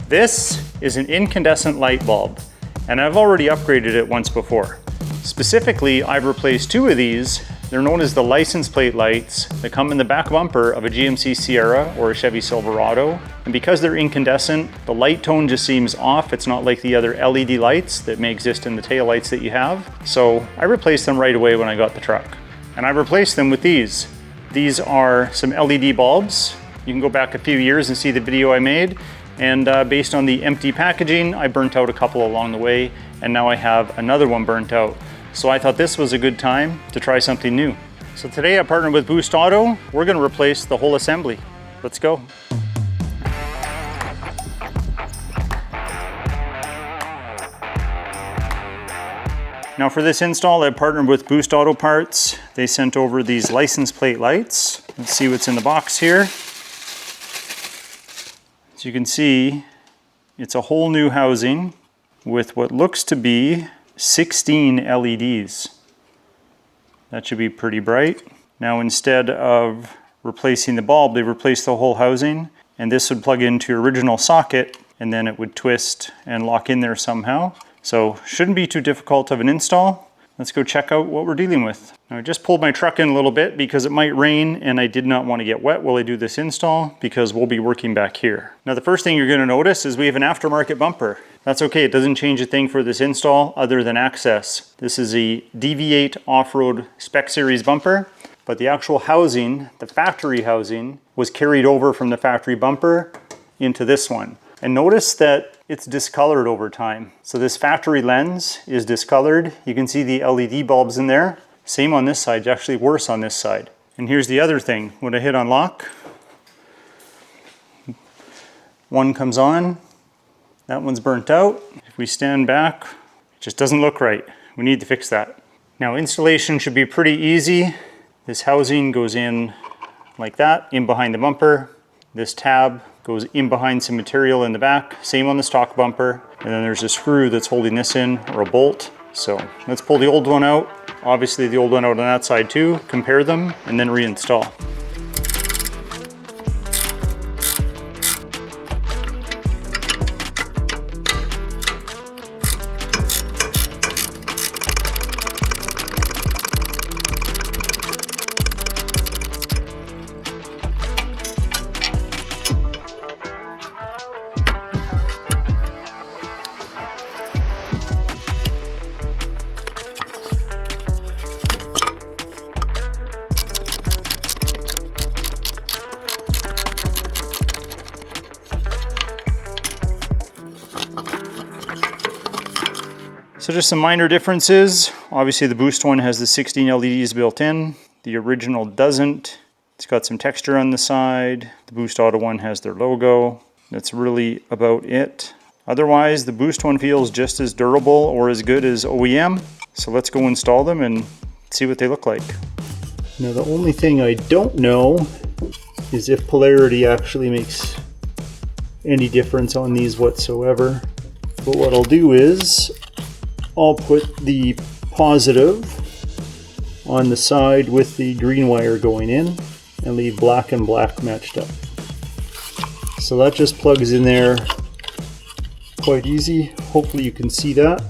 This is an incandescent light bulb, and I've already upgraded it once before. Specifically, I've replaced two of these. They're known as the license plate lights that come in the back bumper of a GMC Sierra or a Chevy Silverado. And because they're incandescent, the light tone just seems off. It's not like the other LED lights that may exist in the tail lights that you have. So I replaced them right away when I got the truck. And I replaced them with these. These are some LED bulbs. You can go back a few years and see the video I made. And based on the empty packaging, I burnt out a couple along the way, and now I have another one burnt out. So I thought this was a good time to try something new. So today I partnered with Boost Auto. We're gonna replace the whole assembly. Let's go. Now for this install, I partnered with Boost Auto Parts. They sent over these license plate lights. Let's see what's in the box here. As you can see, it's a whole new housing with what looks to be 16 LEDs. That should be pretty bright. Now instead of replacing the bulb, they replaced the whole housing, and this would plug into your original socket, and then it would twist and lock in there somehow. So shouldn't be too difficult of an install. Let's go check out what we're dealing with. Now, I just pulled my truck in a little bit because it might rain, and I did not want to get wet while I do this install because we'll be working back here. Now the first thing you're going to notice is we have an aftermarket bumper. That's okay, it doesn't change a thing for this install other than access. This is a DV8 off-road spec series bumper, but the actual housing, the factory housing, was carried over from the factory bumper into this one. And notice that it's discolored over time. So this factory lens is discolored. You can see the LED bulbs in there. Same on this side, actually worse on this side. And here's the other thing. When I hit unlock, one comes on, that one's burnt out. If we stand back, it just doesn't look right. We need to fix that. Now installation should be pretty easy. This housing goes in like that, in behind the bumper. This tab goes in behind some material in the back, same on the stock bumper. And then there's a screw that's holding this in, or a bolt. So let's pull the old one out. Obviously the old one out on that side too, compare them, and then reinstall. So just some minor differences. Obviously the Boost one has the 16 LEDs built in. The original doesn't. It's got some texture on the side. The Boost Auto one has their logo. That's really about it. Otherwise, the Boost one feels just as durable or as good as OEM. So let's go install them and see what they look like. Now the only thing I don't know is if polarity actually makes any difference on these whatsoever. But what I'll do is I'll put the positive on the side with the green wire going in and leave black and black matched up. So that just plugs in there quite easy. Hopefully you can see that.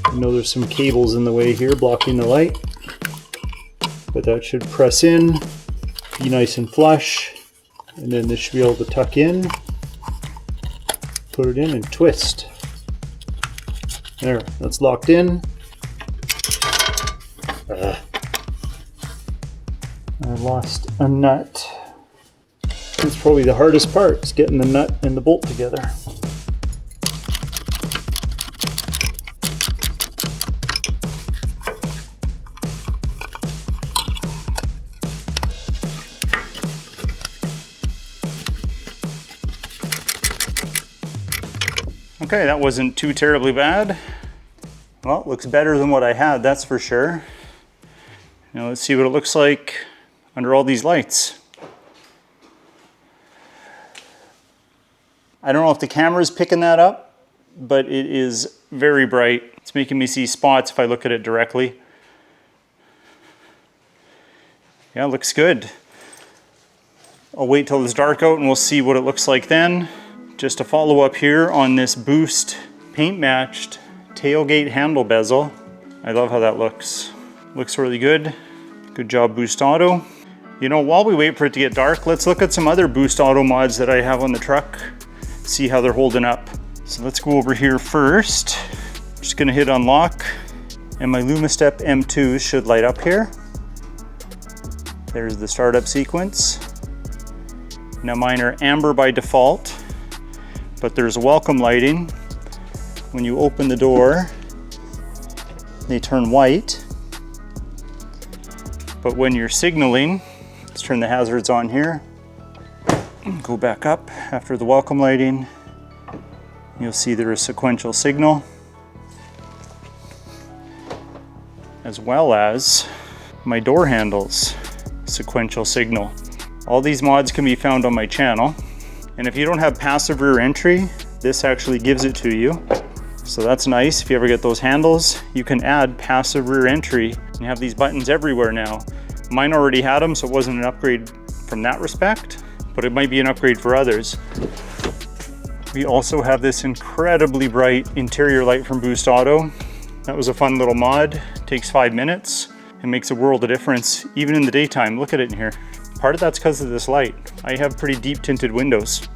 I know there's some cables in the way here blocking the light, but that should press in, be nice and flush, and then this should be able to tuck in, put it in and twist. There, that's locked in. I lost a nut. It's probably the hardest part, is getting the nut and the bolt together. Okay, that wasn't too terribly bad. Well, it looks better than what I had, that's for sure. Now let's see what it looks like under all these lights. I don't know if the camera is picking that up, but it is very bright. It's making me see spots if I look at it directly. Yeah, it looks good. I'll wait till it's dark out and we'll see what it looks like then. Just a follow up here on this Boost paint matched tailgate handle bezel. I love how that looks. Looks really good. Good job, Boost Auto. You know, while we wait for it to get dark, let's look at some other Boost Auto mods that I have on the truck, see how they're holding up. So let's go over here first. Just gonna hit unlock, and my LumaStep M2 should light up here. There's the startup sequence. Now mine are amber by default, but there's welcome lighting. When you open the door, they turn white. But when you're signaling, let's turn the hazards on here. Go back up after the welcome lighting. You'll see there is sequential signal, as well as my door handles sequential signal. All these mods can be found on my channel. And if you don't have passive rear entry, this actually gives it to you. So that's nice. If you ever get those handles, you can add passive rear entry and have these buttons everywhere now. Mine already had them, so it wasn't an upgrade from that respect, but it might be an upgrade for others. We also have this incredibly bright interior light from Boost Auto. That was a fun little mod. Takes 5 minutes and makes a world of difference, even in the daytime. Look at it in here. Part of that's because of this light. I have pretty deep tinted windows.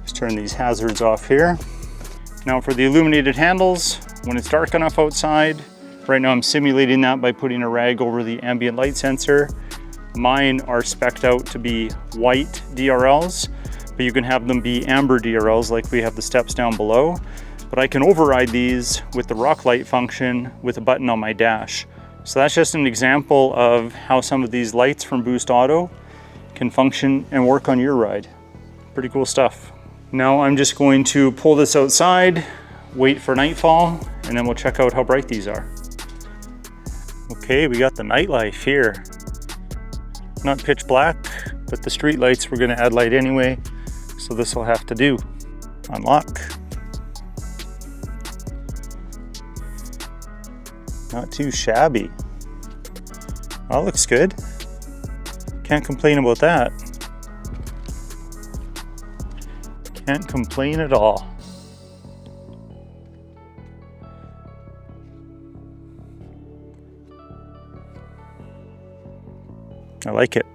Let's turn these hazards off here. Now for the illuminated handles, when it's dark enough outside, right now I'm simulating that by putting a rag over the ambient light sensor. Mine are spec'd out to be white DRLs, but you can have them be amber DRLs like we have the steps down below. But I can override these with the rock light function with a button on my dash. So that's just an example of how some of these lights from Boost Auto can function and work on your ride. Pretty cool stuff. Now I'm just going to pull this outside, wait for nightfall, and then we'll check out how bright these are. Okay, we got the nightlife here. Not pitch black, but the street lights, we're gonna add light anyway, so this will have to do. Unlock. Not too shabby. That looks good. Can't complain about that. Can't complain at all. I like it.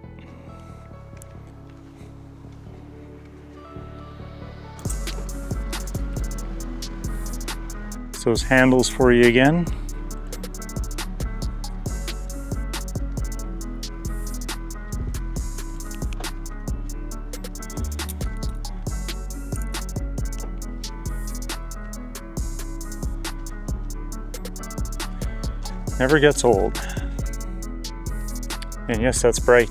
So those handles for you again. Never gets old. And yes, that's bright.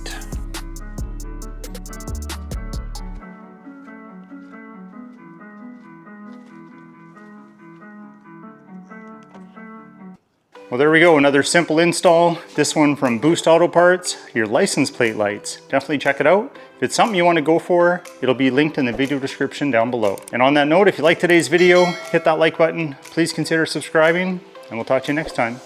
Well, there we go, another simple install. This one from Boost Auto Parts, your license plate lights. Definitely check it out. If it's something you want to go for, it'll be linked in the video description down below. And on that note, if you like today's video, hit that like button. Please consider subscribing, and we'll talk to you next time.